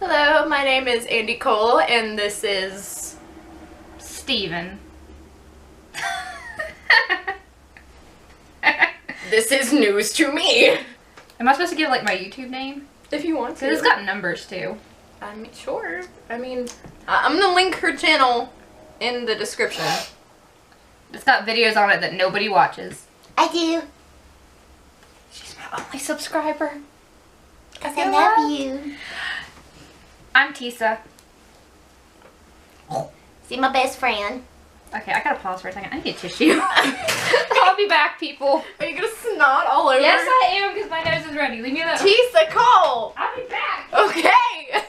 Hello, my name is AndiCole, and this is Steven. This is news to me. Am I supposed to give like my YouTube name? If you want to. Because it's got numbers too. I mean, sure. I mean, I'm gonna link her channel in the description. It's got videos on it that nobody watches. I do. She's my only subscriber. Because I love you. I'm Teesa. See my best friend. Okay, I gotta pause for a second. I need a tissue. I'll be back, people. Are you gonna snot all over? Yes, I am, because my nose is ready. Leave me alone. Teesa, call! I'll be back. Okay!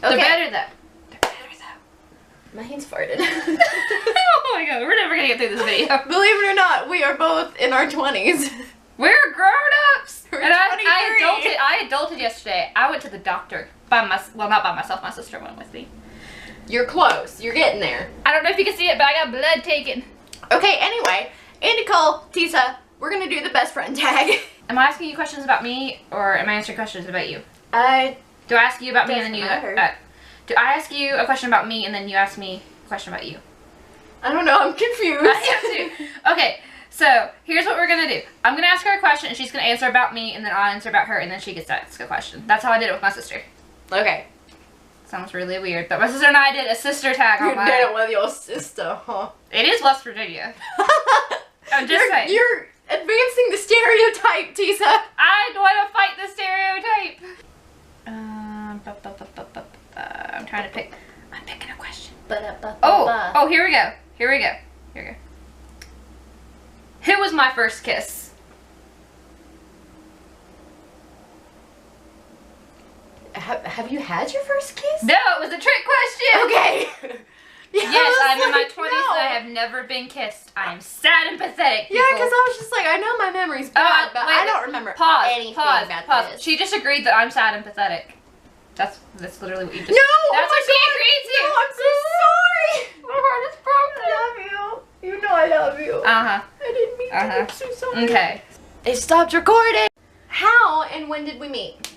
They're better though. They're better though. My hands farted. Oh my god, we're never gonna get through this video. Believe it or not, we are both in our 20s. We're grown-ups! We're And I 23. adulted yesterday. I went to the doctor. Well, not by myself. My sister went with me. You're close. You're getting there. I don't know if you can see it, but I got blood taken. Okay, anyway. AndiCole, Teesa, we're gonna do the best friend tag. Am I asking you questions about me, or am I answering questions about you? Do I ask you about me and then you... Doesn't do I ask you a question about me and then you ask me a question about you? I don't know, I'm confused. I am too. Okay, so here's what we're gonna do. I'm gonna ask her a question and she's gonna answer about me and then I'll answer about her and then she gets to ask a question. That's how I did it with my sister. Okay. Sounds really weird, but my sister and I did a sister tag You on my... did it with your sister, huh? It is West Virginia. I'm just saying. You're advancing the stereotype, Teesa. I want to fight the stereotype. I'm trying to pick. I'm picking a question. Oh, here we go. Here we go. Here we go. Who was my first kiss? Have you had your first kiss? No, it was a trick question. Okay. Yes, I'm in my 20s no. and I have never been kissed. I am sad and pathetic, people. Yeah, because I was just like, I know my memory's bad, but wait, I don't remember anything pause. about this. She just agreed that I'm sad and pathetic. That's literally what you just... No! That's what she agreed to! No, I'm so sorry! My heart is broken. I love you. You know I love you. Uh-huh. I didn't mean to. I'm so sorry. Okay. It stopped recording. How and when did we meet?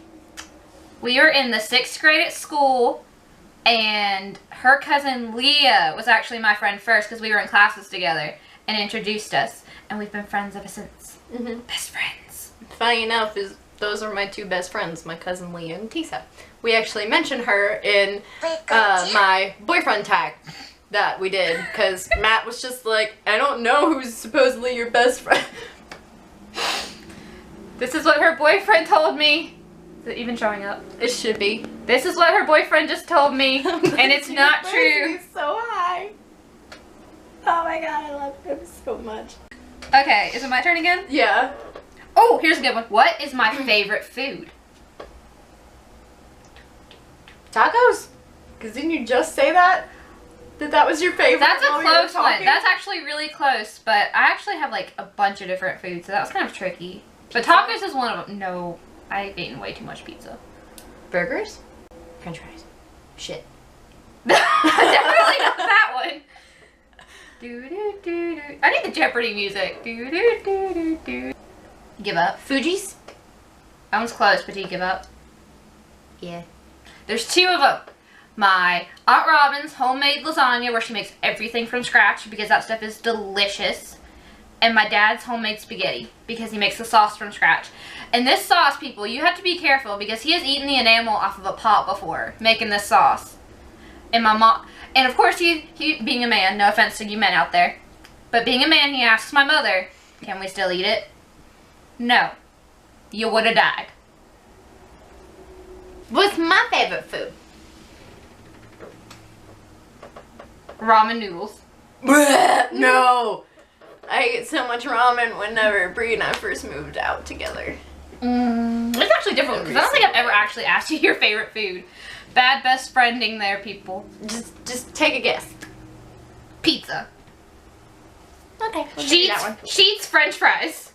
We were in the 6th grade at school, and her cousin Leah was actually my friend first because we were in classes together and introduced us, and we've been friends ever since. Best friends. Funny enough, those are my two best friends, my cousin Leah and Teesa. We actually mentioned her in my boyfriend tag that we did because Matt was just like, I don't know who's supposedly your best friend. This is what her boyfriend told me. Is it even showing up? It should be. This is what her boyfriend just told me, and it's not true. So high. Oh my god, I love him so much. Okay, is it my turn again? Yeah. Oh, here's a good one. What is my favorite food? Tacos? Because didn't you just say that? That was your favorite? That's a while we were close one. talking? That's actually really close, but I actually have like a bunch of different foods, so that was kind of tricky. But tacos is one of them. No, I've eaten way too much pizza. Burgers? French fries. Shit. Definitely not that one. Do. I need the Jeopardy music. Do. Give up. Fuji's? That one's close, but do you give up? Yeah. There's 2 of them. My Aunt Robin's homemade lasagna where she makes everything from scratch because that stuff is delicious. And my dad's homemade spaghetti because he makes the sauce from scratch. And this sauce, people, you have to be careful because he has eaten the enamel off of a pot before making this sauce. And my mom, and of course he being a man, no offense to you men out there, but being a man, he asks my mother, can we still eat it? No. You would have died. What's my favorite food? Ramen noodles. No. I ate so much ramen whenever Bree and I first moved out together. It's actually different because I don't think I've ever actually asked you your favorite food. Bad best friending there, people. Just take a guess. Pizza. Okay. We'll give you that one. Sheets French fries.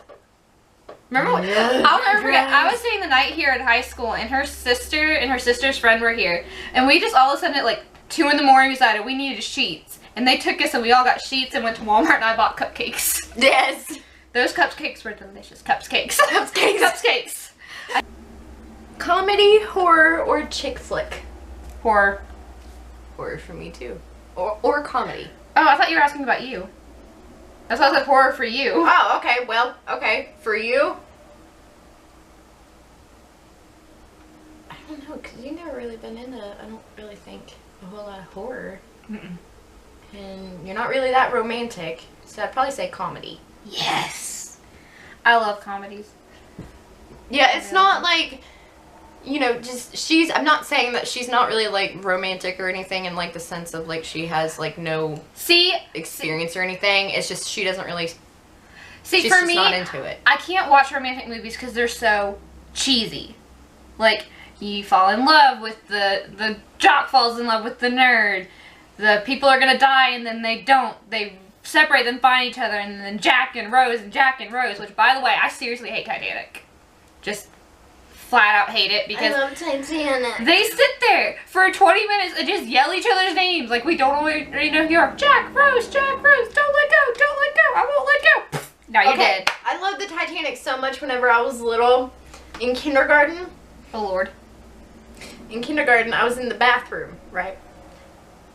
Remember what? I'll never forget. I was staying the night here in high school, and her sister and her sister's friend were here, and we just all of a sudden at like 2 in the morning decided we needed sheets, and they took us and we all got sheets and went to Walmart and I bought cupcakes. Yes. Those cupcakes were delicious. Cupcakes. Cupcakes. Cupcakes. Comedy, horror, or chick flick? Horror. Horror for me too. Or comedy. Oh, I thought you were asking about you. That's why I said horror for you. Oh, okay. Well, okay. For you? I don't know, because you've never really been into, I don't really think, a whole lot of horror. Mm-mm. And you're not really that romantic, so I'd probably say comedy. Yes. I love comedies. Yeah, it's not like, you know, just, I'm not saying that she's not really, like, romantic or anything in, like, the sense of, like, she has, like, no experience or anything. It's just she doesn't really, she's for just me, not into it. I can't watch romantic movies because they're so cheesy. Like, you fall in love with the jock falls in love with the nerd. The people are gonna die and then they don't. They separate them, find each other, and then Jack and Rose, which, by the way, I seriously hate Titanic. Just flat out hate it because I love Titanic. they sit there for 20 minutes and just yell each other's names like we don't already know who you are. Jack, Rose, don't let go, I won't let go. Now you're dead. I loved the Titanic so much whenever I was little. In kindergarten. Oh Lord. In kindergarten, I was in the bathroom, right?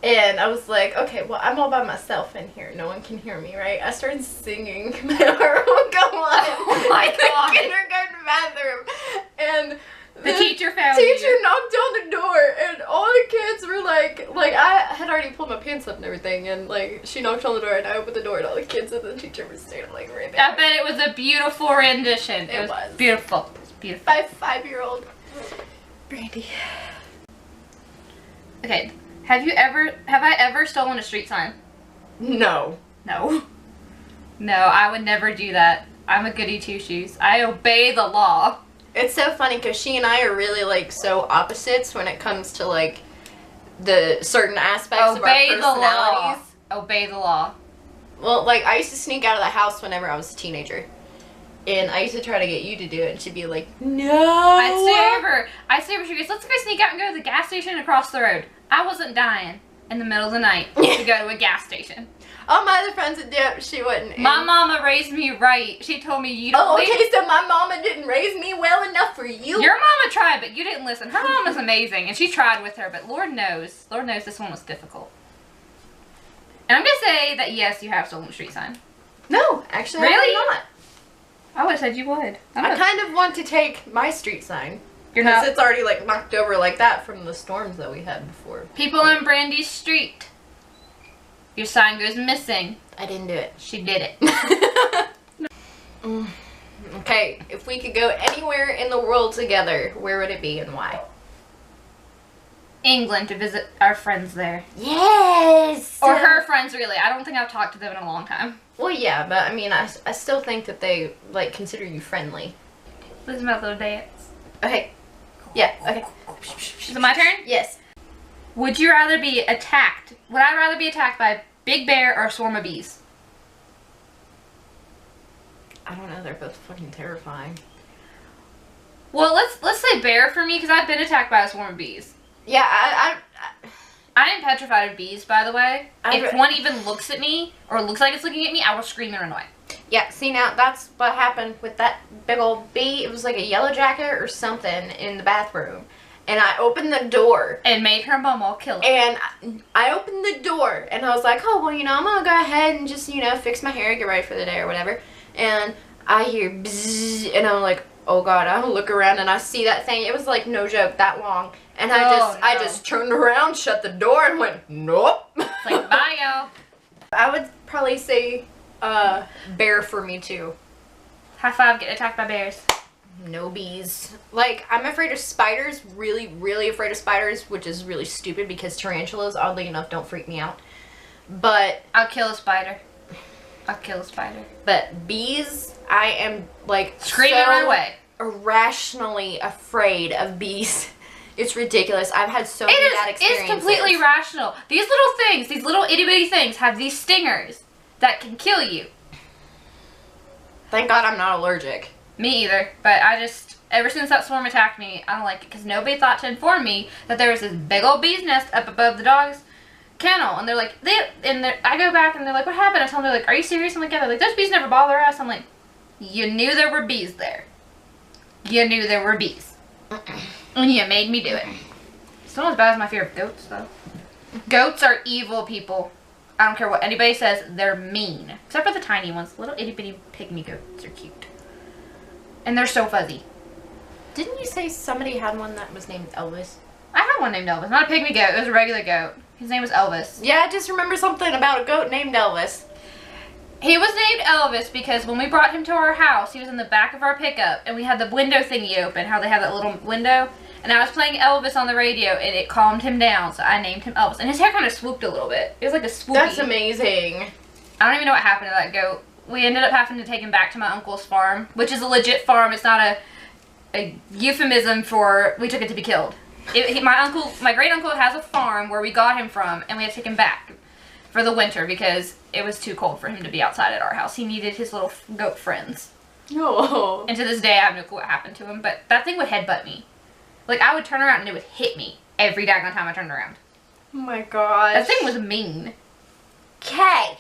And I was like, okay, well, I'm all by myself in here. No one can hear me, right? I started singing My Heart Won't Go On Oh my in God. the kindergarten bathroom. And The teacher found teacher you. knocked on the door, and all the kids were like, I had already pulled my pants up and everything, and, like, she knocked on the door, and I opened the door, and all the kids and the teacher were standing, like, right there. I bet it was a beautiful rendition. It was beautiful. It was beautiful. By 5-year-old Brandy. Okay. Have I ever stolen a street sign? No. No. No, I would never do that. I'm a goody two-shoes. I obey the law. It's so funny because she and I are really, like, so opposites when it comes to, like, the certain aspects of our Obey the law. personalities. Obey the law. Well, like, I used to sneak out of the house whenever I was a teenager. And I used to try to get you to do it, and she'd be like, no! I'd stay over. She goes, let's go sneak out and go to the gas station across the road. I wasn't dying in the middle of the night to go to a gas station. All my other friends would do it, she wouldn't. And My mama raised me right. She told me you don't oh, leave. okay, so my mama didn't raise me well enough for you? Your mama tried, but you didn't listen. Her mom was amazing, and she tried with her, but Lord knows this one was difficult. And I'm going to say that, yes, you have stolen a street sign. No, actually, Really? I have not. I would have said you would. I kind of want to take my street sign. You're Because not. it's already, like, knocked over like that from the storms that we had before. People on Brandy's street. Your sign goes missing. I didn't do it. She did it. Okay, if we could go anywhere in the world together, where would it be and why? England to visit our friends there. Yes! Or her friends, really. I don't think I've talked to them in a long time. Well, yeah, but I mean, I still think that they, like, consider you friendly. This is my little dance. Okay. Yeah, okay. Is it my turn? Yes. Would you rather be attacked? Would I rather be attacked by a big bear or a swarm of bees? I don't know, they're both fucking terrifying. Well, let's say bear for me because I've been attacked by a swarm of bees. Yeah, I am petrified of bees, by the way. I'd If one even looks at me or looks like it's looking at me, I will scream and run away. yeah, see now, that's what happened with that big old bee. It was like a yellow jacket or something in the bathroom. And I opened the door. And made her mom all kill her. And I opened the door, and I was like, oh, well, you know, I'm going to go ahead and just, you know, fix my hair, get ready for the day or whatever. And I hear bzzz, and I'm like, oh, God. I look around, and I see that thing. It was, like, no joke, that long. And I just turned around, shut the door, and went, nope. It's like, bye, y'all. I would probably say bear for me, too. High five, get attacked by bears. No bees. Like, I'm afraid of spiders, really, really afraid of spiders, which is really stupid because tarantulas, oddly enough, don't freak me out. But I'll kill a spider. I'll kill a spider. But bees, I am, like, Scream and run away. irrationally afraid of bees. It's ridiculous. I've had so many bad experiences. It's completely rational. These little things, these little itty bitty things have these stingers that can kill you. Thank God I'm not allergic. Me either, but I just, ever since that swarm attacked me, I don't like it because nobody thought to inform me that there was this big old bee's nest up above the dog's kennel, and they're like, I go back and they're like, what happened? I tell them, they're like, are you serious? I'm like, yeah. They're like, those bees never bother us. I'm like, You knew there were bees there. You knew there were bees. And you made me do it. It's not as bad as my fear of goats, though. Goats are evil people. I don't care what anybody says, they're mean. Except for the tiny ones. Little itty bitty pygmy goats are cute. And they're so fuzzy. Didn't you say somebody had one that was named Elvis? I had one named Elvis. Not a pygmy goat, it was a regular goat. His name was Elvis. Yeah, I just remember something about a goat named Elvis. He was named Elvis because when we brought him to our house, he was in the back of our pickup, and we had the window thingy open, how they have that little window. And I was playing Elvis on the radio, and it calmed him down, so I named him Elvis. And his hair kind of swooped a little bit. It was like a swoopy. That's amazing. I don't even know what happened to that goat. We ended up having to take him back to my uncle's farm, which is a legit farm. It's not a euphemism for we took it to be killed. My great uncle has a farm where we got him from, and we had to take him back for the winter because it was too cold for him to be outside at our house. He needed his little goat friends. Oh. And to this day, I have no clue what happened to him, but that thing would headbutt me. Like, I would turn around and it would hit me every daggone time I turned around. Oh my gosh. That thing was mean. Okay.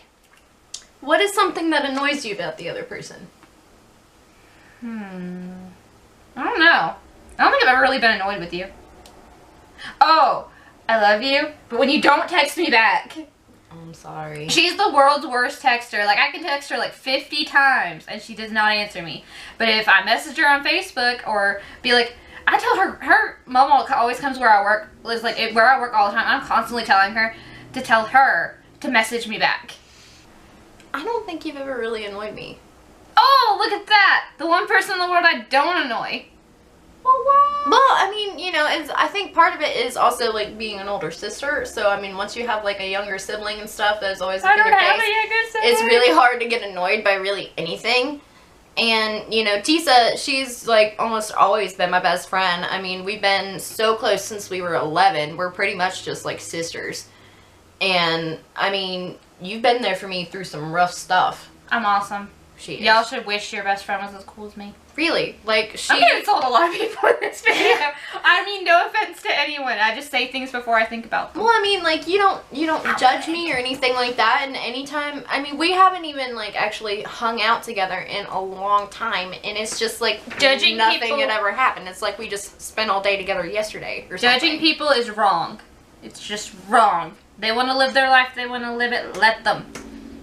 What is something that annoys you about the other person? I don't know. I don't think I've ever really been annoyed with you. Oh, I love you, but when you don't text me back. I'm sorry. She's the world's worst texter. Like, I can text her like 50 times and she does not answer me. But if I message her on Facebook or be like, I tell her mom always comes where I work, lives like where I work all the time. I'm constantly telling her to tell her to message me back. I don't think you've ever really annoyed me. Oh, look at that. The one person in the world I don't annoy. Oh, wow. Well, I mean, you know, I think part of it is also, like, being an older sister. So, I mean, once you have, like, a younger sibling and stuff, there's always a bigger face. It's really hard to get annoyed by really anything. And, you know, Teesa, she's, like, almost always been my best friend. I mean, we've been so close since we were 11. We're pretty much just, like, sisters. And, I mean, you've been there for me through some rough stuff. I'm awesome. She is. Y'all should wish your best friend was as cool as me. Really? Like, I'm gonna insult a lot of people in this video. I mean, no offense to anyone. I just say things before I think about them. Well, I mean, like, you don't judge me or anything like that. And anytime, I mean, we haven't even, like, actually hung out together in a long time. And it's just, like, judging nothing people, had ever happened. It's like we just spent all day together yesterday or something. Judging people is wrong. It's just wrong. They want to live their life. They want to live it. Let them.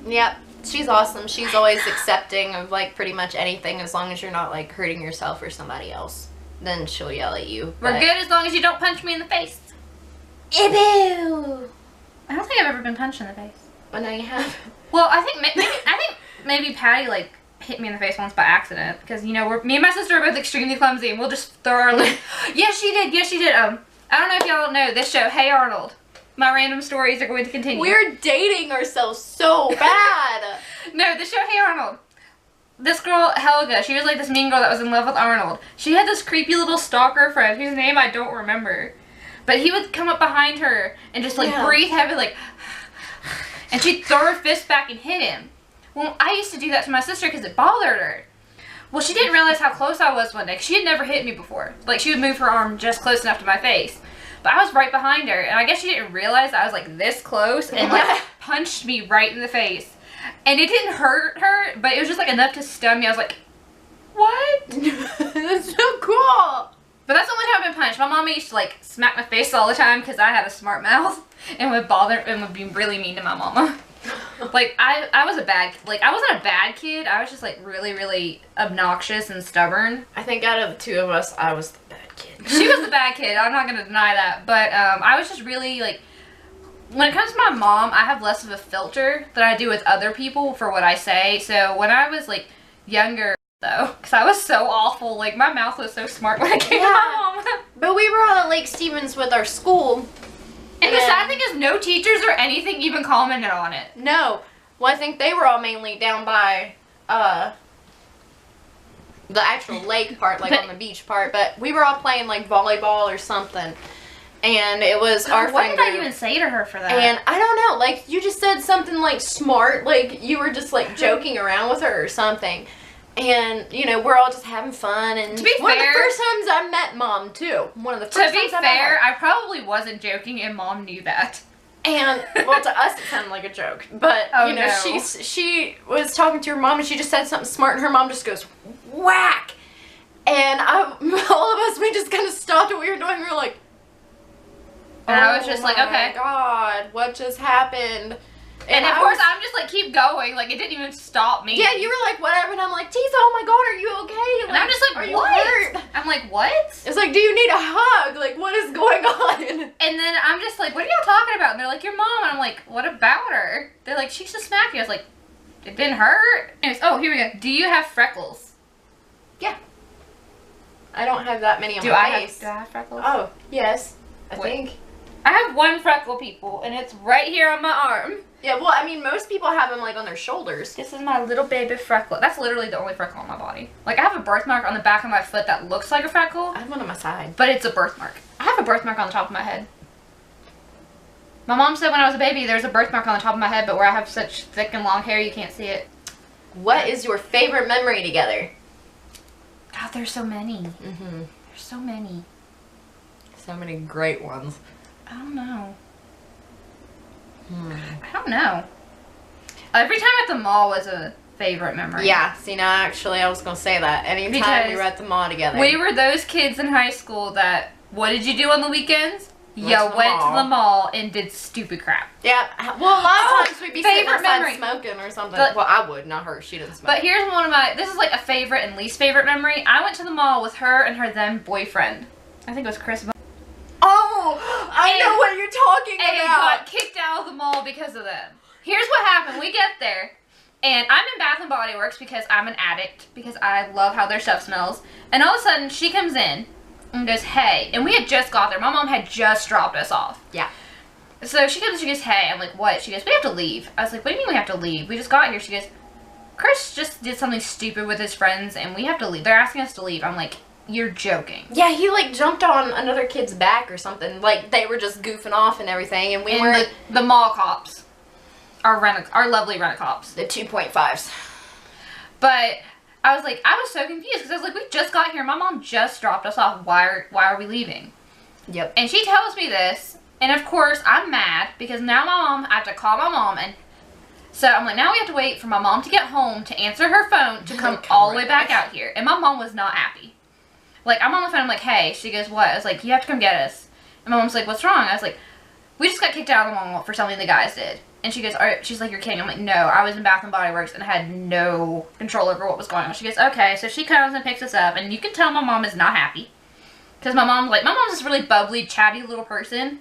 Yep. She's awesome. She's always accepting of, like, pretty much anything as long as you're not, like, hurting yourself or somebody else. Then she'll yell at you. We're good as long as you don't punch me in the face. Ew. I don't think I've ever been punched in the face. Well, now you have. Well, I think maybe Patty, like, hit me in the face once by accident. Because, you know, me and my sister are both extremely clumsy and we'll just throw our lip. Yes, she did. Yes, she did. I don't know if y'all know this show, Hey Arnold. My random stories are going to continue. We're dating ourselves so bad. No, the show Hey Arnold. This girl, Helga, she was like this mean girl that was in love with Arnold. She had this creepy little stalker friend whose name I don't remember. But he would come up behind her and just like breathe heavy, like, and she'd throw her fist back and hit him. Well, I used to do that to my sister because it bothered her. Well, she didn't realize how close I was one day. She had never hit me before. Like, she would move her arm just close enough to my face. But I was right behind her, and I guess she didn't realize I was, like, this close, and, like, punched me right in the face. And it didn't hurt her, but it was just, like, enough to stun me. I was like, what? That's so cool. But that's the only time I've been punched. My mom used to, like, smack my face all the time because I had a smart mouth and would bother and would be really mean to my mama. Like, I was a bad, like, I wasn't a bad kid. I was just, like, really, really obnoxious and stubborn. I think out of the two of us, I was the bad kid. She was the bad kid. I'm not going to deny that. But I was just really, like, when it comes to my mom, I have less of a filter than I do with other people for what I say. So when I was, like, younger, though, because I was so awful, like, my mouth was so smart when I came to my mom. But we were all at Lake Stevens with our school. And the sad thing is no teachers or anything even commented on it. No. Well, I think they were all mainly down by the actual lake part, like on the beach part. But we were all playing like volleyball or something. And it was our friend group. What did I even say to her for that? And I don't know. Like, you just said something like smart. Like, you were just like joking around with her or something. And, you know, we're all just having fun. And to be one fair, of the first times I met Mom, too. One of the first times I met her. I probably wasn't joking, and Mom knew that. And, well, to us it sounded like a joke, but, Oh, you know, no. she was talking to her mom, and she just said something smart, and her mom just goes, whack! And all of us, we just kind of stopped what we were doing, we were like, And I was just like, okay. Oh my God, what just happened? And of course, I'm just like, keep going. Like, it didn't even stop me. Yeah, you were like, whatever. And I'm like, Teesa, oh my God, are you okay? And I'm just like, are you what? hurt? I'm like, what? It's like, do you need a hug? Like, what is going on? And then I'm just like, what are y'all talking about? And they're like, your mom. And I'm like, what about her? They're like, she used to smack you. I was like, it didn't hurt. Anyways, oh, here we go. Do you have freckles? Yeah. I don't have that many on Do my I face. have freckles? Oh, yes. I Wait. think. I have one freckle, people, and it's right here on my arm. Yeah, well, I mean, most people have them, like, on their shoulders. This is my little baby freckle. That's literally the only freckle on my body. Like, I have a birthmark on the back of my foot that looks like a freckle, I have one on my side. but it's a birthmark. I have a birthmark on the top of my head. My mom said when I was a baby, there's a birthmark on the top of my head, but where I have such thick and long hair, you can't see it. What is your favorite memory together? God, there's so many. Mm-hmm. There's so many. So many great ones. I don't know. I don't know. Every time at the mall was a favorite memory. Yeah, see, now, actually, I was going to say that. Anytime Because we were at the mall together. We were those kids in high school that, what did you do on the weekends? You Went to the went to mall. the mall and did stupid crap. Yeah, well, a lot of times we'd be sitting favorite outside memory. smoking or something. But- well, I would, not her. She doesn't smoke. But here's one of my, this is like a favorite and least favorite memory. I went to the mall with her and her then boyfriend. I think it was Chris. Oh, I know what you're talking And about. got kicked out of the mall because of them. Here's what happened. We get there, and I'm in Bath and Body Works because I'm an addict, because I love how their stuff smells. And all of a sudden, she comes in and goes, hey. And we had just got there. My mom had just dropped us off. Yeah. So she comes and she goes, hey. I'm like, what? She goes, we have to leave. I was like, what do you mean we have to leave? We just got here. She goes, Chris just did something stupid with his friends, and we have to leave. They're asking us to leave. I'm like, you're joking. Yeah, he like jumped on another kid's back or something. Like they were just goofing off and everything, and we were And the mall cops. Our lovely rent-a-cops. the 2.5s. But I was like, I was so confused because I was like, we just got here. My mom just dropped us off. Why are we leaving? Yep. And she tells me this, and of course I'm mad because now I have to call my mom, and so I'm like, now we have to wait for my mom to get home to answer her phone to come all the way back out here. And my mom was not happy. Like, I'm on the phone, I'm like, hey. She goes, what? I was like, you have to come get us. And my mom's like, what's wrong? I was like, we just got kicked out of the mall for something the guys did. And she goes, she's like, you're kidding. I'm like, no, I was in Bath and Body Works and I had no control over what was going on. She goes, okay. So she comes and picks us up, and you can tell my mom is not happy. Because my mom's this really bubbly, chatty little person.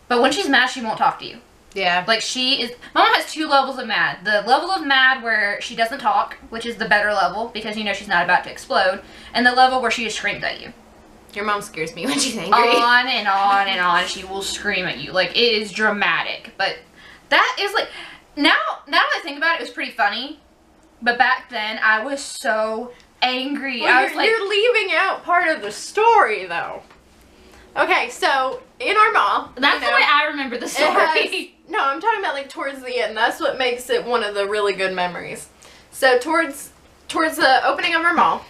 But when she's mad, she won't talk to you. Yeah. Like, my mom has 2 levels of mad. The level of mad where she doesn't talk, which is the better level, because you know she's not about to explode. And the level where she just screams at you. Your mom scares me when she's angry. On and on and on, she will scream at you. Like, it is dramatic. But that is like, now that I think about it, it was pretty funny. But back then, I was so angry. Well, I was like, you're leaving out part of the story, though. Okay, so in our mall, that's the way I remember the story. No, I'm talking about like towards the end. That's what makes it one of the really good memories. So towards the opening of our mall,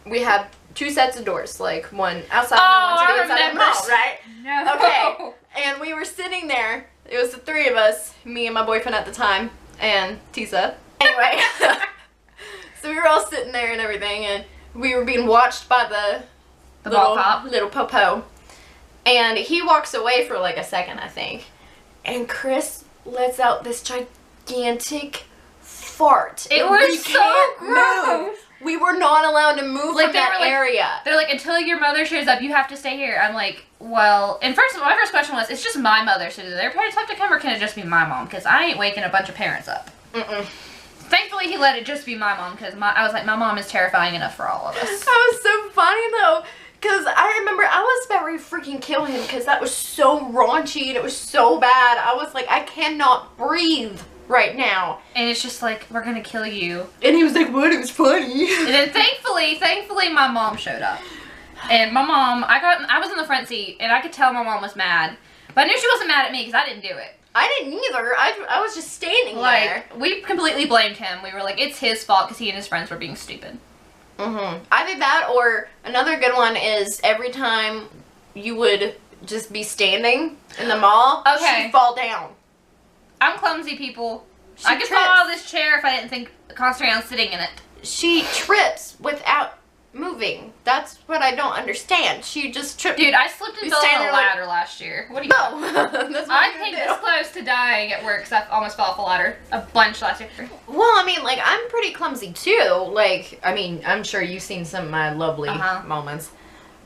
we have 2 sets of doors, like one outside and one to the inside of the mall, right? No. Okay, and we were sitting there. It was the 3 of us, me and my boyfriend at the time, and Teesa. Anyway, so we were all sitting there and everything, and we were being watched by the ball cop. little popo. And he walks away for like a second, I think. And Chris lets out this gigantic fart. It and was we so can't gross. move. We were not allowed to move Like, from they that were like- area. They're like, until your mother shows up, you have to stay here. I'm like, well, and my first question was, it's just my mother, so do their parents have to come, or can it just be my mom? Because I ain't waking a bunch of parents up. Mm-mm. Thankfully, he let it just be my mom, because I was like, my mom is terrifying enough for all of us. That was so funny though, because I remember I was about ready to freaking kill him because that was so raunchy and it was so bad. I was like, I cannot breathe right now. And it's just like, we're gonna kill you. And he was like, what? It was funny. And then thankfully, my mom showed up. And my mom, I was in the front seat, and I could tell my mom was mad. But I knew she wasn't mad at me because I didn't do it. I didn't either. I was just standing there. Like, we completely blamed him. We were like, it's his fault because he and his friends were being stupid. Mm-hmm. Either that or another good one is every time you would just be standing in the mall, Okay. she'd fall down. I'm clumsy, people. She I could trips. fall out of this chair if I didn't concentrate on sitting in it. She trips without moving. That's what I don't understand. She just tripped. Dude, I slipped and You fell stand on a there like- ladder last year. What do you No, that's what I you're think gonna this do. close to dying at work because I almost fell off a ladder a bunch last year. Well, I mean, like, I'm pretty clumsy too. Like, I mean, I'm sure you've seen some of my lovely moments.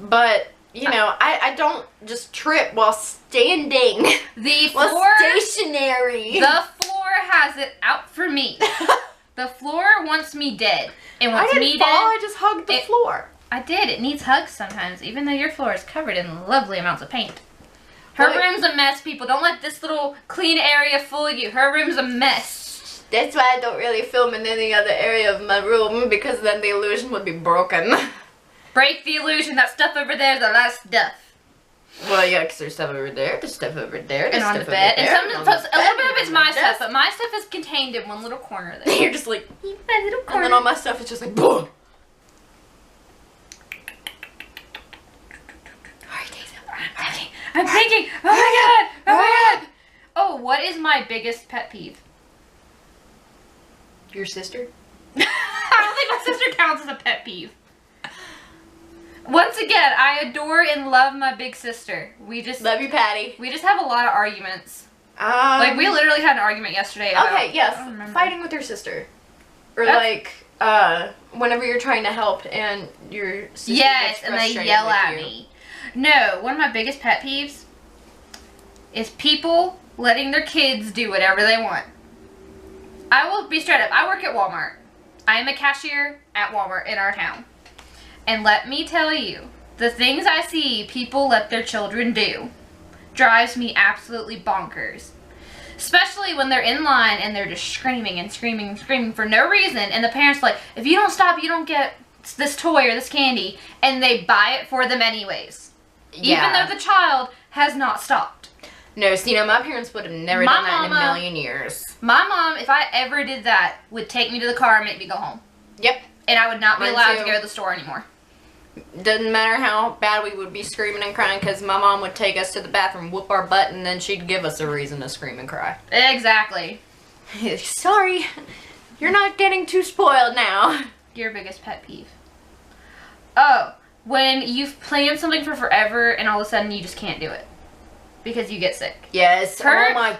But, you know, I don't just trip while standing. The While floor, stationary. the floor has it out for me. The floor wants me dead. And I wants didn't me fall, dead. I just hugged the floor. I did. It needs hugs sometimes, even though your floor is covered in lovely amounts of paint. Her Well, room's a mess, people. Don't let this little clean area fool you. Her room's a mess. That's why I don't really film in any other area of my room, because then the illusion would be broken. Break the illusion. That stuff over there is a lot of stuff. Well, yeah, because there's stuff over there, there's stuff over there, there's And on stuff the bed. over And there, some, and on a the little bed, bit of it's and my on the stuff, desk. but my stuff is contained in one little corner there. You're just like, My little and corner. then all my stuff is just like, boom. I'm thinking. Oh my god. Oh my god. Oh, what is my biggest pet peeve? Your sister? I don't think my sister counts as a pet peeve. Once again, I adore and love my big sister. We just Love you, Patty. have a lot of arguments. Like we literally had an argument yesterday about, Okay, yes, I don't remember. fighting with your sister. Or That's- like, whenever you're trying to help and your sister Yes, gets and they frustrated yell with at you. me. No, one of my biggest pet peeves is people letting their kids do whatever they want. I will be straight up. I work at Walmart. I am a cashier at Walmart in our town. And let me tell you, the things I see people let their children do drives me absolutely bonkers. Especially when they're in line and they're just screaming and screaming and screaming for no reason. And the parents are like, if you don't stop, you don't get this toy or this candy. And they buy it for them anyways. Even though the child has not stopped. No, so, you know, my parents would have never My done that in a mama- million years. My mom, if I ever did that, would take me to the car and make me go home. Yep. And I would not be Mine allowed too. to go to the store anymore. Doesn't matter how bad we would be screaming and crying, because my mom would take us to the bathroom, whoop our butt, and then she'd give us a reason to scream and cry. Exactly. Sorry, you're not getting too spoiled now. Your biggest pet peeve. Oh, when you've planned something for forever and all of a sudden you just can't do it. Because you get sick. Yes, oh my God.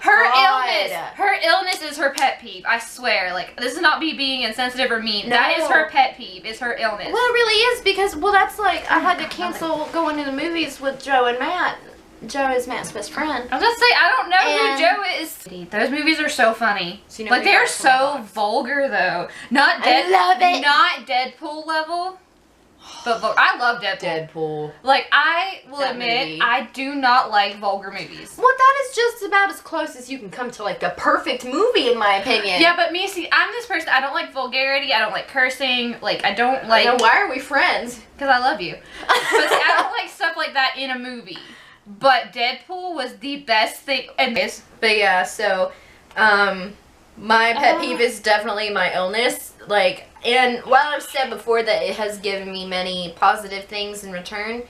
Her illness is her pet peeve. I swear. Like, this is not me being insensitive or mean. That is No. her pet peeve, is her illness. Well, it really is, because, well, that's like, I had to cancel going to the movies with Joe and Matt. Joe is Matt's best friend. I was gonna say, I don't know And- who Joe is. Those movies are so funny. So, you know, Like, we they are got so 20 bucks. vulgar, though. Not I love it. Not Deadpool level. But I love Deadpool. Deadpool. Like, I will That admit, movie. I do not like vulgar movies. Well, that is just about as close as you can come to, like, the perfect movie, in my opinion. Yeah, but me, see, I'm this person, I don't like vulgarity, I don't like cursing, like, I don't like, Then why are we friends? because I love you. But see, I don't like stuff like that in a movie. But Deadpool was the best thing. And But yeah, so, my pet peeve is definitely my illness. Like, and while I've said before that it has given me many positive things in return,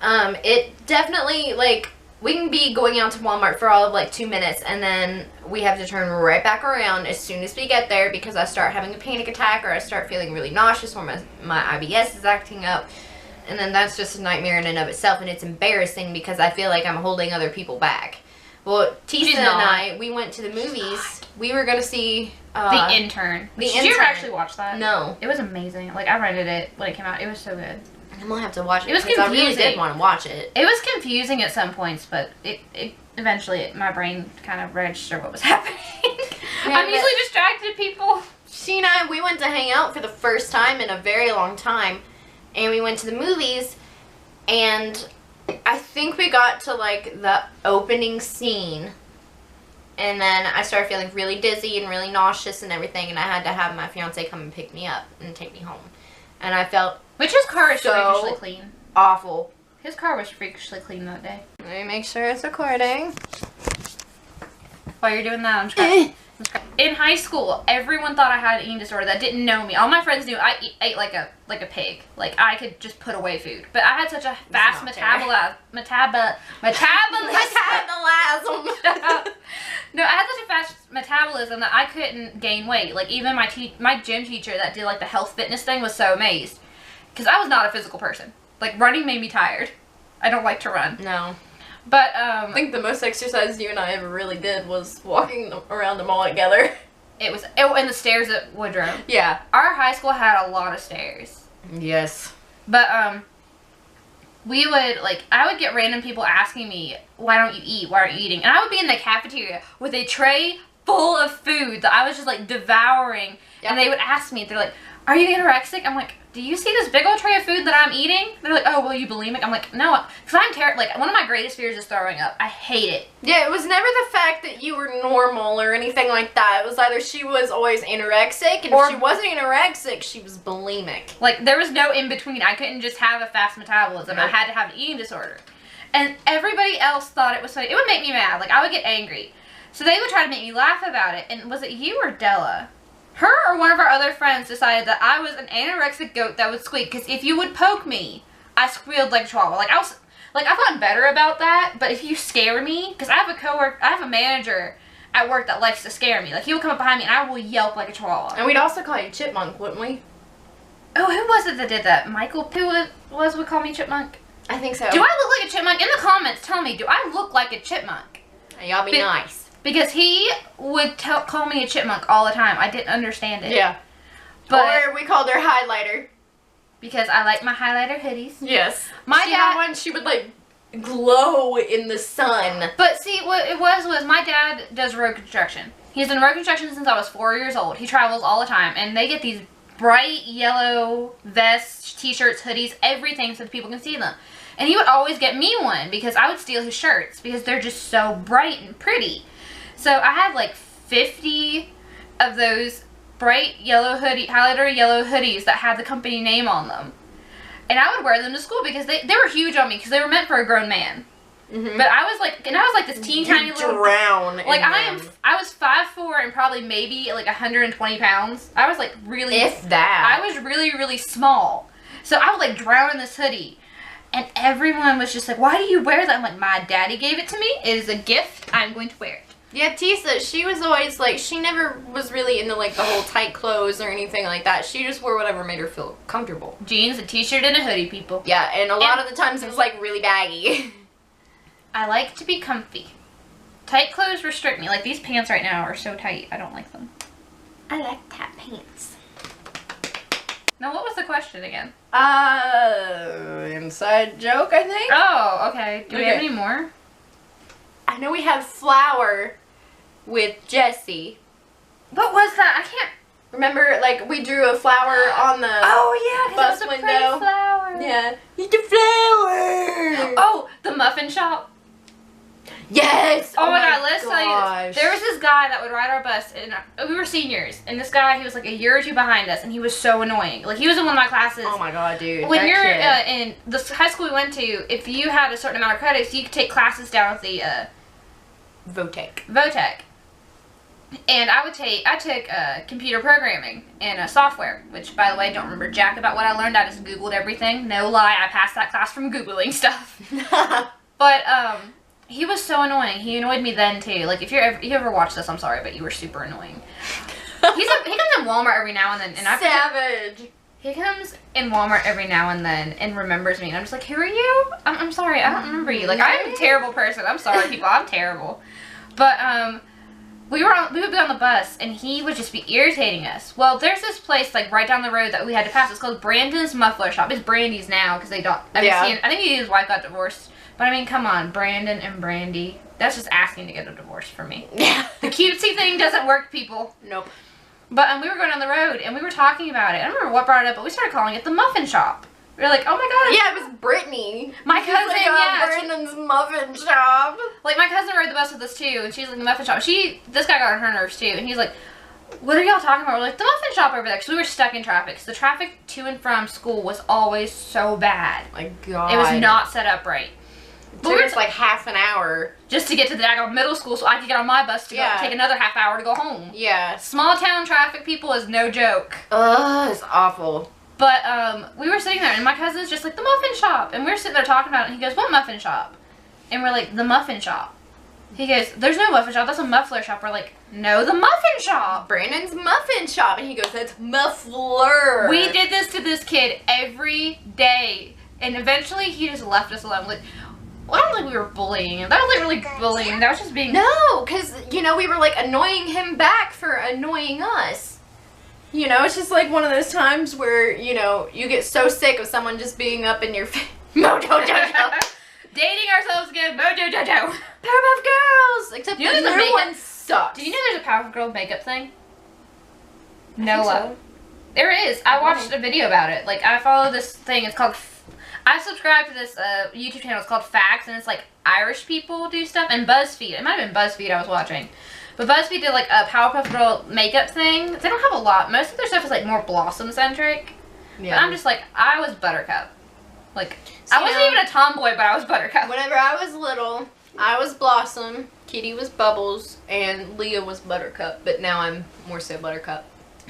it definitely, like, we can be going out to Walmart for all of, like, 2 minutes, and then we have to turn right back around as soon as we get there, because I start having a panic attack, or I start feeling really nauseous, or my IBS is acting up. And then that's just a nightmare in and of itself, and it's embarrassing because I feel like I'm holding other people back. Well, Teesa and I, we went to the movies. We were going to see... The Intern. The Did you ever Intern. actually watch that? No. It was amazing. Like, I rented it when it came out. It was so good. I'm going to have to watch it. It was because I really confusing. did want to watch it. It was confusing at some points, but it eventually, my brain kind of registered what was happening. I'm but- easily distracted, people. She and I, we went to hang out for the first time in a very long time. And we went to the movies, and I think we got to, like, the opening scene, and then I started feeling really dizzy and really nauseous and everything, and I had to have my fiance come and pick me up and take me home. And I felt Which his car is So- freakishly clean. awful. His car was freakishly clean that day. Let me make sure it's recording. While you're doing that, I'm just In high school, everyone thought I had an eating disorder that didn't know me. All my friends knew I ate like a pig. Like, I could just put away food. But I had such a fast metabolism. No, I had such a fast metabolism that I couldn't gain weight. Like, even my gym teacher that did, like, the health fitness thing was so amazed. Because I was not a physical person. Like, running made me tired. I don't like to run. No. But, I think the most exercise you and I ever really did was walking around the mall together. And the stairs at Woodrow. Yeah. Our high school had a lot of stairs. Yes. But, we would, like, I would get random people asking me, why don't you eat? Why aren't you eating? And I would be in the cafeteria with a tray full of food that I was just, like, devouring. Yep. And they would ask me, they're like, are you anorexic? I'm like, do you see this big old tray of food that I'm eating? They're like, oh, well, you bulimic? I'm like, no, because I'm terrible. Like, one of my greatest fears is throwing up. I hate it. Yeah, it was never the fact that you were normal or anything like that. It was either she was always anorexic, and if she wasn't anorexic, she was bulimic. Like, there was no in-between. I couldn't just have a fast metabolism. Nope. I had to have an eating disorder. And everybody else thought it was funny. It would make me mad. Like, I would get angry. So they would try to make me laugh about it. And was it you or Della? Her or one of our other friends decided that I was an anorexic goat that would squeak. Because if you would poke me, I squealed like a chihuahua. Like, I thought better about that. But if you scare me, because I have a manager at work that likes to scare me. Like, he will come up behind me and I will yelp like a chihuahua. And we'd also call you Chipmunk, wouldn't we? Oh, who was it that did that? Michael, who would call me Chipmunk? I think so. Do I look like a chipmunk? In the comments, tell me, do I look like a chipmunk? Y'all be nice. Because he would call me a chipmunk all the time. I didn't understand it. Yeah. Or we called her highlighter. Because I like my highlighter hoodies. Yes. My dad, one, she would like glow in the sun. But see, what it was my dad does road construction. He's done road construction since I was 4 years old. He travels all the time. And they get these bright yellow vests, t-shirts, hoodies, everything so that people can see them. And he would always get me one because I would steal his shirts because they're just so bright and pretty. So I had like 50 of those bright yellow highlighter yellow hoodies that had the company name on them. And I would wear them to school because they were huge on me because they were meant for a grown man. Mm-hmm. But I was like this teeny tiny little drown. Like I was 5'4" and probably maybe like 120 pounds. I was like really, if that. I was really, really small. So I would like drown in this hoodie. And everyone was just like, why do you wear that? I'm like, my daddy gave it to me. It is a gift. I'm going to wear it. Yeah, Teesa, she was always like, she never was really into like the whole tight clothes or anything like that. She just wore whatever made her feel comfortable. Jeans, a t-shirt, and a hoodie, people. Yeah, and a lot of the times it was like really baggy. I like to be comfy. Tight clothes restrict me. Like these pants right now are so tight. I don't like them. I like tight pants. Now, what was the question again? Inside joke, I think? Oh, okay. Do we have any more? I know we had flour with Jessie. What was that? I can't... Remember, like, we drew a flower on the bus window? Pretty flower. Yeah. Eat the flower! Oh, the muffin shop? Yes! Oh my god, let's tell you this. There was this guy that would ride our bus, and we were seniors, and this guy, he was like a year or two behind us, and he was so annoying. Like, he was in one of my classes. Oh my god, dude. When you're in the high school we went to, if you had a certain amount of credits, you could take classes down at the Votech. And I took computer programming and software, which, by the way, don't remember jack about what I learned. I just Googled everything. No lie, I passed that class from Googling stuff. But, he was so annoying. He annoyed me then, too. Like, if you ever watch this, I'm sorry, but you were super annoying. He comes in Walmart every now and then. And Savage! He comes in Walmart every now and then and remembers me. And I'm just like, who are you? I'm sorry, I don't remember you. Like, I'm a terrible person. I'm sorry, people. I'm terrible. But, we would be on the bus, and he would just be irritating us. Well, there's this place, like, right down the road that we had to pass. It's called Brandon's Muffler Shop. It's Brandy's now, because they don't... I think he and his wife got divorced. But, I mean, come on. Brandon and Brandy. That's just asking to get a divorce for me. Yeah. The cutesy thing doesn't work, people. Nope. But, we were going down the road, and we were talking about it. I don't remember what brought it up, but we started calling it the Muffin Shop. We were like, oh my god. Yeah, it was Brittany. My cousin, Brandon's Muffin Shop. Like, my cousin rode the bus with us, too, and she's like, the Muffin Shop. This guy got on her nerves, too, and he's like, what are y'all talking about? We're like, the Muffin Shop over there, because we were stuck in traffic. Because the traffic to and from school was always so bad. My god. It was not set up right. took us like half an hour. Just to get to the daggone middle school so I could get on my bus to go take another half hour to go home. Yeah. Small town traffic, people, is no joke. Ugh, it's awful. But we were sitting there and my cousin's just like, the muffin shop. And we were sitting there talking about it and he goes, what muffin shop? And we're like, the muffin shop. He goes, there's no muffin shop, that's a muffler shop. We're like, no, the muffin shop. Brandon's muffin shop. And he goes, that's muffler. We did this to this kid every day. And eventually he just left us alone. Like, well, I don't think we were bullying him. That was like really bullying. That was just being... No, because, you know, we were like annoying him back for annoying us. You know, it's just like one of those times where, you know, you get so sick of someone just being up in your face. Mojo Jojo. Dating ourselves again. Mojo Jojo. Powerpuff Girls. Except you know the new one sucks. Do you know there's a Powerpuff Girl makeup thing? No so. love. There is. I watched a video about it. Like, I follow this thing. It's called... I subscribe to this YouTube channel. It's called Facts, and it's like Irish people do stuff. And BuzzFeed. It might have been BuzzFeed I was watching. But BuzzFeed did like a Powerpuff Girl makeup thing. They don't have a lot. Most of their stuff is like more Blossom-centric. Yeah. But I'm just like, I was Buttercup. Like, I wasn't even a tomboy, but I was Buttercup. Whenever I was little, I was Blossom, Kitty was Bubbles, and Leah was Buttercup. But now I'm more so Buttercup.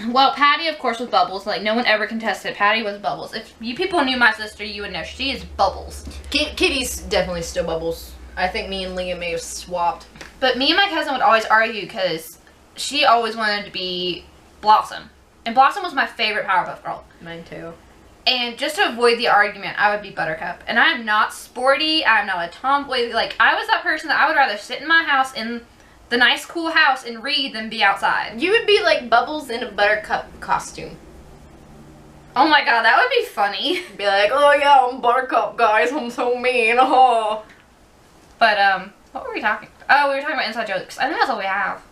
Well, Patty, of course, was Bubbles. Like, no one ever contested. Patty was Bubbles. If you people knew my sister, you would know she is Bubbles. Kitty's definitely still Bubbles. I think me and Leah may have swapped. But me and my cousin would always argue because she always wanted to be Blossom. And Blossom was my favorite Powerpuff Girl. Mine too. And just to avoid the argument, I would be Buttercup. And I am not sporty. I am not a tomboy. Like, I was that person that I would rather sit in my house in the nice, cool house and read than be outside. You would be like Bubbles in a Buttercup costume. Oh my god, that would be funny. Be like, oh yeah, I'm Buttercup, guys. I'm so mean. Oh. But, what were we talking about? Oh, we were talking about inside jokes. I think that's all we have.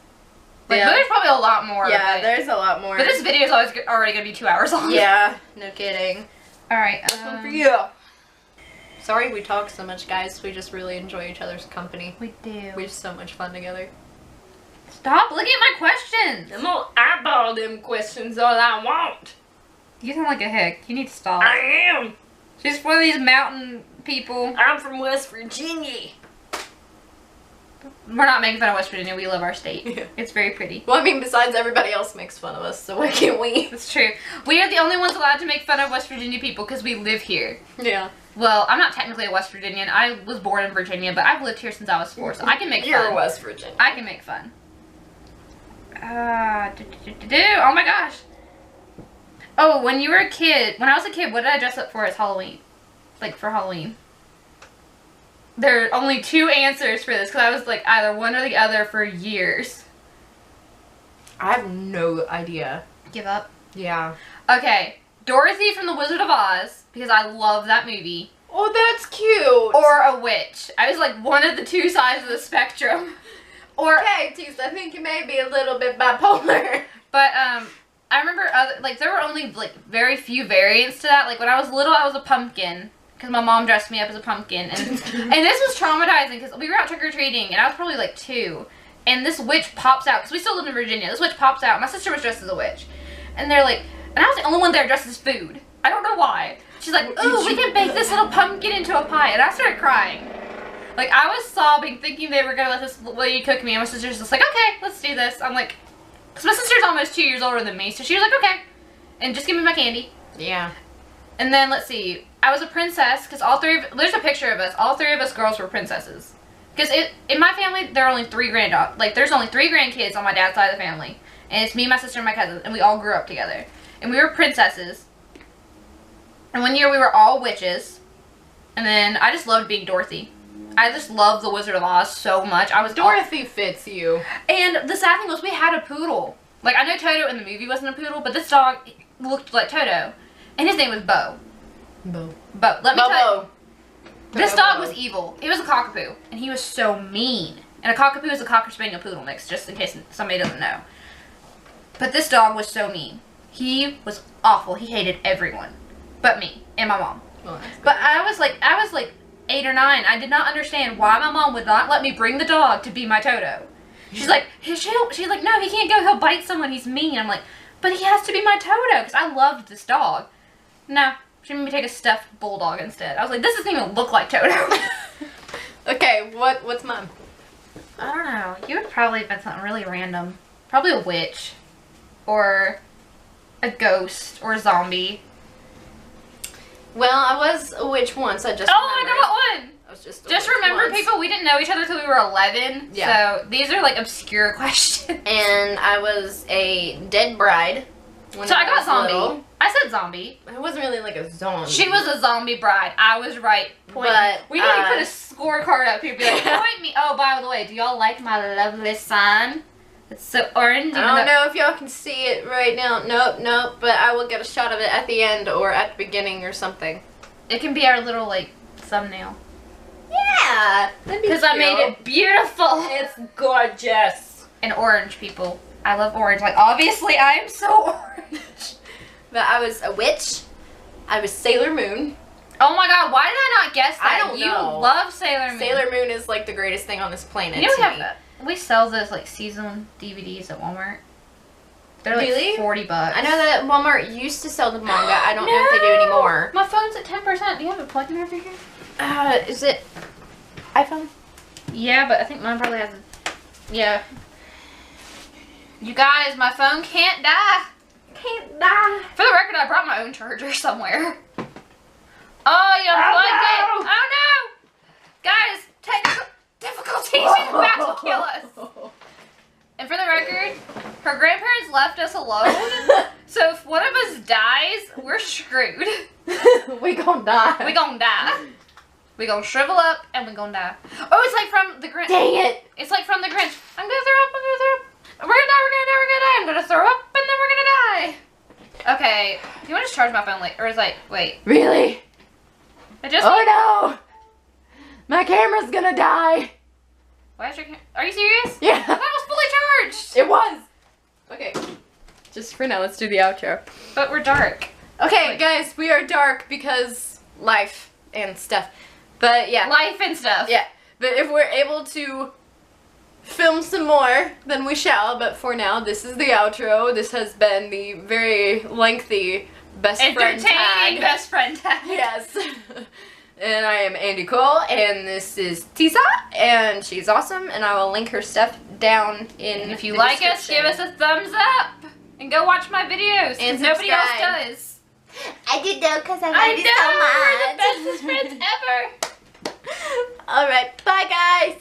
Like, there's probably a lot more. Yeah, there's a lot more. But this video is already going to be 2 hours long. Yeah, no kidding. Alright, this one for you. Sorry we talk so much, guys. We just really enjoy each other's company. We do. We have so much fun together. Stop looking at my questions. I'm gonna eyeball them questions all I want. You sound like a hick. You need to stop. I am. She's one of these mountain people. I'm from West Virginia. We're not making fun of West Virginia. We love our state. Yeah. It's very pretty. Well, I mean, besides everybody else makes fun of us, so why can't we? That's true. We are the only ones allowed to make fun of West Virginia people because we live here. Yeah. Well, I'm not technically a West Virginian. I was born in Virginia, but I've lived here since I was 4, so I can make fun. You're West Virginia. I can make fun. Oh my gosh. Oh, when you were a kid, when I was a kid, what did I dress up for as Halloween? Like, for Halloween. There are only 2 answers for this, because I was like either one or the other for years. I have no idea. Give up? Yeah. Okay, Dorothy from The Wizard of Oz, because I love that movie. Oh, that's cute. Or a witch. I was like one of the 2 sides of the spectrum. Or okay, Teesa, I think you may be a little bit bipolar. But I remember there were only like very few variants to that. Like when I was little, I was a pumpkin because my mom dressed me up as a pumpkin, and and this was traumatizing because we were out trick or treating, and I was probably like 2, and this witch pops out because we still lived in Virginia. This witch pops out. My sister was dressed as a witch, and they're like, and I was the only one there dressed as food. I don't know why. She's like, ooh, we can bake this little pumpkin into a pie, and I started crying. Like, I was sobbing, thinking they were going to let this lady cook me, and my sister's just like, okay, let's do this. I'm like, because my sister's almost 2 years older than me, so she was like, okay, and just give me my candy. Yeah. And then, let's see, I was a princess, because there's a picture of us, all 3 of us girls were princesses. Because in my family, there are only 3 there's only 3 grandkids on my dad's side of the family, and it's me, my sister, and my cousin, and we all grew up together. And we were princesses, and one year we were all witches, and then I just loved being Dorothy. I just love The Wizard of Oz so much. Dorothy fits you. And the sad thing was we had a poodle. Like, I know Toto in the movie wasn't a poodle, but this dog looked like Toto. And his name was Bo. Bo. Let me tell you. This Toto. dog was evil. He was a cockapoo. And he was so mean. And a cockapoo is a cocker spaniel poodle mix, just in case somebody doesn't know. But this dog was so mean. He was awful. He hated everyone. But me. And my mom. Oh, but I was like 8 or 9. I did not understand why my mom would not let me bring the dog to be my Toto. She's like, she's like, no, he can't go. He'll bite someone. He's mean. I'm like, but he has to be my Toto because I loved this dog. No, she made me take a stuffed bulldog instead. I was like, this doesn't even look like Toto. Okay, what's mine? I don't know. You would probably have been something really random. Probably a witch. Or a ghost. Or a zombie. Well, I was a witch once. I just I got one! I was just remember, once. people, we didn't know each other till we were 11. Yeah. So these are like obscure questions. And I was a dead bride. When So I got was zombie. little. I said zombie. I wasn't really like a zombie. She was a zombie bride. I was right. Point. But, We need to put a scorecard up here. Be like, point me. Oh, by the way, do y'all like my lovely sign? It's so orange. I don't know if y'all can see it right now. Nope. But I will get a shot of it at the end or at the beginning or something. It can be our little like thumbnail. Yeah. Because I made it beautiful. It's gorgeous. And orange, people. I love orange. Like, obviously, I am so orange. But I was a witch. I was Sailor Moon. Oh my god, why did I not guess that? I don't you know. love Sailor Moon. Sailor Moon is like the greatest thing on this planet. You know to we have me. we sell those like season DVDs at Walmart. They're like Really? $40. I know that Walmart used to sell the manga. I don't know if they do anymore. My phone's at 10%. Do you have it plugged in over here? Is it iPhone? Yeah, but I think mine probably has a... Yeah. You guys, my phone can't die. Can't die. For the record, I brought my own charger somewhere. Oh, you unplugged it. Oh no! Guys, technical difficulties. She's about to kill us. And for the record, her grandparents left us alone. So if one of us dies, we're screwed. We gon' die. We gon' die. We gon' shrivel up and we gon' die. Oh, it's like from the Grinch. Dang it. It's like from the Grinch. I'm gonna throw up, I'm gonna throw up. We're gonna die, we're gonna die, we're gonna die. I'm gonna throw up and then we're gonna die. Okay, do you wanna just charge my phone or is like, wait. Really? I just Oh no! My camera's gonna die. Why is your are you serious? Yeah. That was fully charged. It was. Okay. Just for now, let's do the outro. But we're dark. Okay, Wait. guys, we are dark because life and stuff. But yeah. Life and stuff. Yeah. But if we're able to film some more, then we shall. But for now, this is the outro. This has been the very lengthy best friend Entertaining tag. best friend tag. Yes. And I am AndiCole, and this is Teesa, and she's awesome, and I will link her stuff down in And if you the like us, give us description. a thumbs up. And go watch my videos. And And nobody else subscribe. does. I did though because I I love you so much. know! We're the bestest friends ever. Alright, bye guys!